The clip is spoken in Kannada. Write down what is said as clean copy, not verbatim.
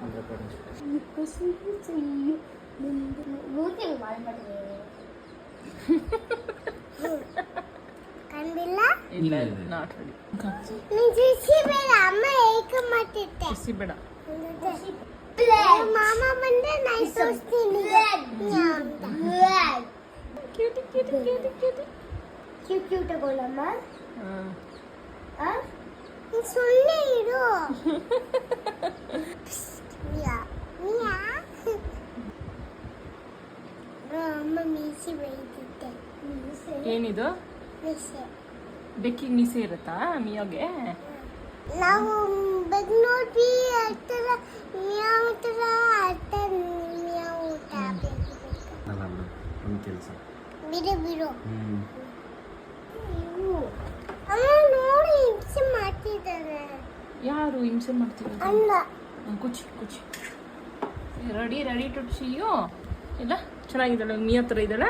ಆಂಧ್ರ ಪ್ರದೇಶ. ಇಲ್ಲ ನಾಟ್ ರೆಡಿ. ಬೇಡ ಮಾಮ ಬಂದ್ರೆ ನಾನು ತೋರಿಸ್ತೀನಿ. Cutie cutie cutie cutie cute ತಗೊಳ್ಳಮ್ಮ. ಸುಳ್ಳೆ ಇರು. ಅಮ್ಮ ಮೀಸೆ ಬೆಳಿತಿದ್ದೆ. ಏನಿದು ಮೀಸೆ ಬೆಕ್ಕಿಗೆ ಮೀಸೆ ಇರುತ್ತಾ ಮಿಯೋಗೆ? ನಾವು ಬೆಗ್ ನೋಡಿ ಆತರ ಮಿಯಾವ್ ತರ ಆತರ ಮಿಯಾವ್ ಊಟ ಬೇಕು. ಅಲ್ಲ ಬಿಡು ಒಂದು ಕೆಲಸ. ಬಿಡು ಅಮ್ಮ ನೋಡಿ ಹಿಂಸೆ ಮಾಡ್ತಿದ್ದಾರೆ. ಯಾರು ಹಿಂಸೆ ಮಾಡ್ತಿರೋದು? ಅಲ್ಲ Kuchi Kuchi ready to C you. ಇಲ್ಲ ಚೆನ್ನಾಗಿದ್ದಾಳೆ ಮಿಯೋ ಥರ ಇದ್ದಾಳೆ.